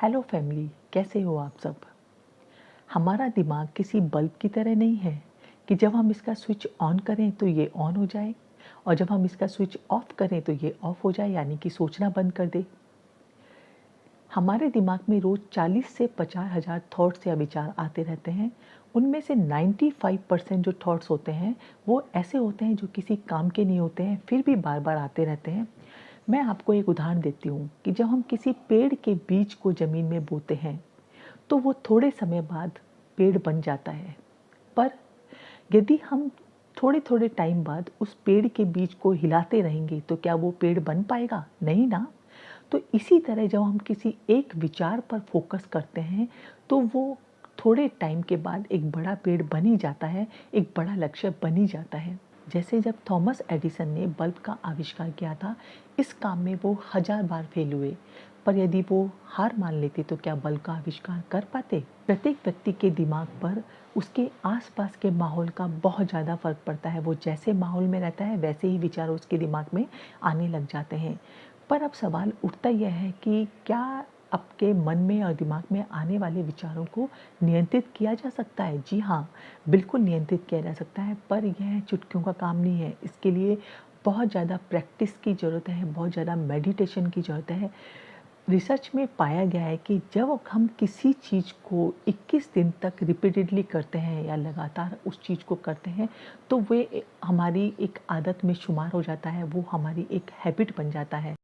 Hello family, कैसे हो आप सब। हमारा दिमाग किसी बल्ब की तरह नहीं है कि जब हम इसका स्विच ऑन करें तो ये ऑन हो जाए और जब हम इसका स्विच ऑफ करें तो ये ऑफ हो जाए, यानी कि सोचना बंद कर दे। हमारे दिमाग में रोज 40 से 50,000 थॉट्स या विचार आते रहते हैं। उनमें से 95% जो थॉट्स होते हैं वो ऐसे होते हैं जो किसी काम के नहीं होते हैं, फिर भी बार बार आते रहते हैं। मैं आपको एक उदाहरण देती हूँ कि जब हम किसी पेड़ के बीज को ज़मीन में बोते हैं तो वो थोड़े समय बाद पेड़ बन जाता है। पर यदि हम थोड़े-थोड़े टाइम बाद उस पेड़ के बीज को हिलाते रहेंगे तो क्या वो पेड़ बन पाएगा? नहीं ना। तो इसी तरह जब हम किसी एक विचार पर फ़ोकस करते हैं तो वो थोड़े टाइम के बाद एक बड़ा पेड़ बन ही जाता है, एक बड़ा लक्ष्य बन ही जाता है। जैसे जब थॉमस एडिसन ने बल्ब का आविष्कार किया था, इस काम में वो 1000 बार फेल हुए, पर यदि वो हार मान लेते तो क्या बल्ब का आविष्कार कर पाते? प्रत्येक व्यक्ति के दिमाग पर उसके आसपास के माहौल का बहुत ज़्यादा फ़र्क पड़ता है। वो जैसे माहौल में रहता है वैसे ही विचार उसके दिमाग में आने लग जाते हैं। पर अब सवाल उठता यह है कि क्या आपके मन में और दिमाग में आने वाले विचारों को नियंत्रित किया जा सकता है? जी हाँ, बिल्कुल नियंत्रित किया जा सकता है, पर यह चुटकियों का काम नहीं है। इसके लिए बहुत ज़्यादा प्रैक्टिस की ज़रूरत है, बहुत ज़्यादा मेडिटेशन की ज़रूरत है। रिसर्च में पाया गया है कि जब हम किसी चीज़ को 21 दिन तक रिपीटेडली करते हैं या लगातार उस चीज़ को करते हैं, तो वे हमारी एक आदत में शुमार हो जाता है, वो हमारी एक हैबिट बन जाता है।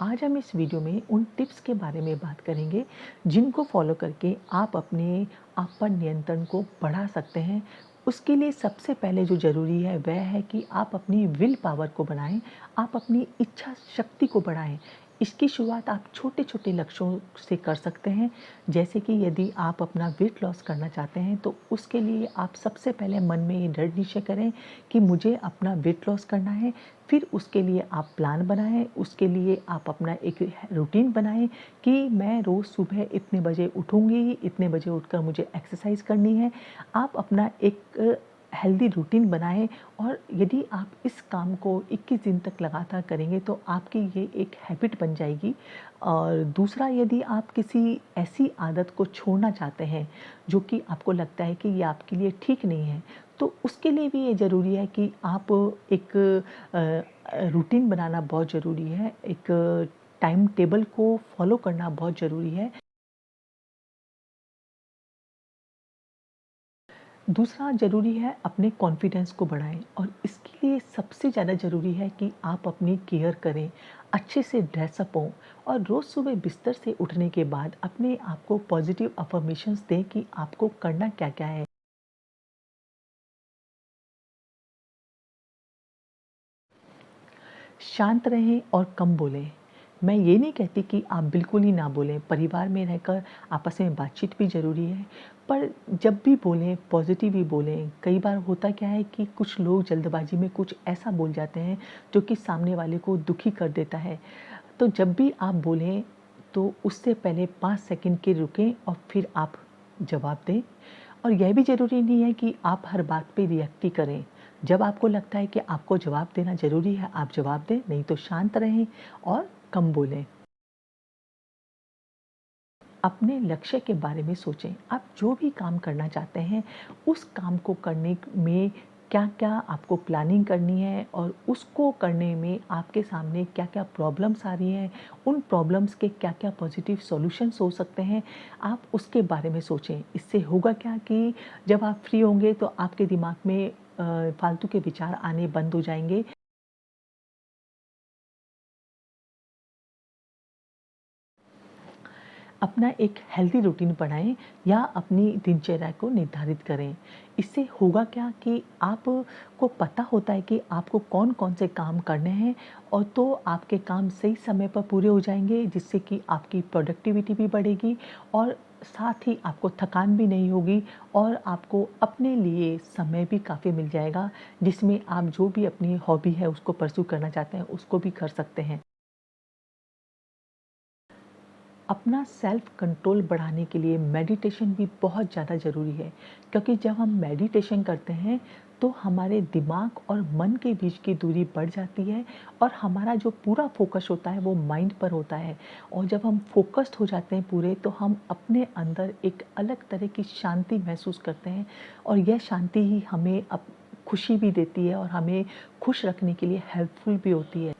आज हम इस वीडियो में उन टिप्स के बारे में बात करेंगे जिनको फॉलो करके आप अपने आप पर नियंत्रण को बढ़ा सकते हैं। उसके लिए सबसे पहले जो ज़रूरी है वह है कि आप अपनी विल पावर को बढ़ाएं, आप अपनी इच्छा शक्ति को बढ़ाएं। इसकी शुरुआत आप छोटे-छोटे लक्ष्यों से कर सकते हैं। जैसे कि यदि आप अपना वेट लॉस करना चाहते हैं तो उसके लिए आप सबसे पहले मन में ये दृढ़ निश्चय करें कि मुझे अपना वेट लॉस करना है। फिर उसके लिए आप प्लान बनाएँ, उसके लिए आप अपना एक रूटीन बनाएँ कि मैं रोज़ सुबह इतने बजे उठूँगी, इतने बजे उठकर मुझे एक्सरसाइज़ करनी है। आप अपना एक हेल्दी रूटीन बनाएँ और यदि आप इस काम को 21 दिन तक लगातार करेंगे तो आपकी ये एक हैबिट बन जाएगी। और दूसरा, यदि आप किसी ऐसी आदत को छोड़ना चाहते हैं जो कि आपको लगता है कि ये आपके लिए ठीक नहीं है, तो उसके लिए भी ये ज़रूरी है कि आप एक रूटीन बनाना बहुत ज़रूरी है, एक टाइम टेबल को फॉलो करना बहुत ज़रूरी है। दूसरा ज़रूरी है अपने कॉन्फिडेंस को बढ़ाएँ और इसके लिए सबसे ज़्यादा ज़रूरी है कि आप अपनी केयर करें, अच्छे से ड्रेसअप हों और रोज़ सुबह बिस्तर से उठने के बाद अपने आप को पॉज़िटिव अफ़र्मेशंस दें कि आपको करना क्या-क्या है। शांत रहें और कम बोलें। मैं ये नहीं कहती कि आप बिल्कुल ही ना बोलें, परिवार में रहकर आपस में बातचीत भी ज़रूरी है, पर जब भी बोलें पॉज़िटिव ही बोलें। कई बार होता क्या है कि कुछ लोग जल्दबाज़ी में कुछ ऐसा बोल जाते हैं जो कि सामने वाले को दुखी कर देता है। तो जब भी आप बोलें तो उससे पहले 5 सेकंड के रुकें और फिर आप जवाब दें। और यह भी ज़रूरी नहीं है कि आप हर बात पे रिएक्ट ही करें। जब आपको लगता है कि आपको जवाब देना ज़रूरी है, आप जवाब दें, नहीं तो शांत रहें और कम बोलें। अपने लक्ष्य के बारे में सोचें। आप जो भी काम करना चाहते हैं, उस काम को करने में क्या-क्या आपको प्लानिंग करनी है और उसको करने में आपके सामने क्या-क्या प्रॉब्लम्स आ रही हैं, उन प्रॉब्लम्स के क्या-क्या पॉज़िटिव सॉल्यूशंस हो सकते हैं, आप उसके बारे में सोचें। इससे होगा क्या कि जब आप फ्री होंगे तो आपके दिमाग में फालतू के विचार आने बंद हो जाएँगे। अपना एक हेल्दी रूटीन बनाएँ या अपनी दिनचर्या को निर्धारित करें। इससे होगा क्या कि आपको पता होता है कि आपको कौन-कौन से काम करने हैं और तो आपके काम सही समय पर पूरे हो जाएँगे, जिससे कि आपकी प्रोडक्टिविटी भी बढ़ेगी और साथ ही आपको थकान भी नहीं होगी और आपको अपने लिए समय भी काफ़ी मिल जाएगा, जिसमें आप जो भी अपनी हॉबी है उसको परस्यू करना चाहते हैं, उसको भी कर सकते हैं। अपना सेल्फ कंट्रोल बढ़ाने के लिए मेडिटेशन भी बहुत ज़्यादा ज़रूरी है, क्योंकि जब हम मेडिटेशन करते हैं तो हमारे दिमाग और मन के बीच की दूरी बढ़ जाती है और हमारा जो पूरा फ़ोकस होता है वो माइंड पर होता है। और जब हम फ़ोकस्ड हो जाते हैं पूरे, तो हम अपने अंदर एक अलग तरह की शांति महसूस करते हैं और यह शांति ही हमें खुशी भी देती है और हमें खुश रखने के लिए हेल्पफुल भी होती है।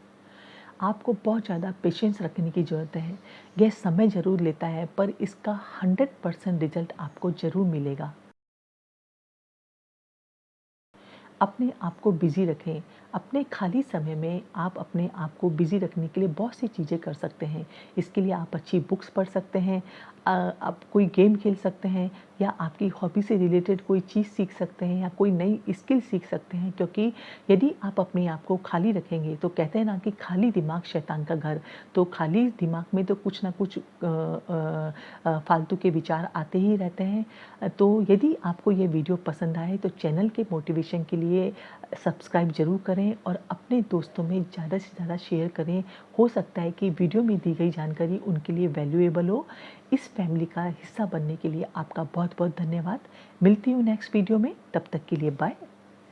आपको बहुत ज़्यादा पेशेंस रखने की ज़रूरत है। यह समय ज़रूर लेता है, पर इसका 100% रिज़ल्ट आपको ज़रूर मिलेगा। अपने आप को बिज़ी रखें। अपने खाली समय में आप अपने आप को बिज़ी रखने के लिए बहुत सी चीज़ें कर सकते हैं। इसके लिए आप अच्छी बुक्स पढ़ सकते हैं, आप कोई गेम खेल सकते हैं या आपकी हॉबी से रिलेटेड कोई चीज़ सीख सकते हैं या कोई नई स्किल सीख सकते हैं, क्योंकि यदि आप अपने आप को खाली रखेंगे तो कहते हैं ना कि खाली दिमाग शैतान का घर। तो खाली दिमाग में तो कुछ ना कुछ फालतू के विचार आते ही रहते हैं। तो यदि आपको ये वीडियो पसंद आए तो चैनल के मोटिवेशन के लिए सब्सक्राइब ज़रूर करें और अपने दोस्तों में ज़्यादा से ज़्यादा शेयर करें। हो सकता है कि वीडियो में दी गई जानकारी उनके लिए वैल्यूएबल हो। इस फैमिली का हिस्सा बनने के लिए आपका बहुत बहुत धन्यवाद। मिलती हूँ नेक्स्ट वीडियो में, तब तक के लिए बाय।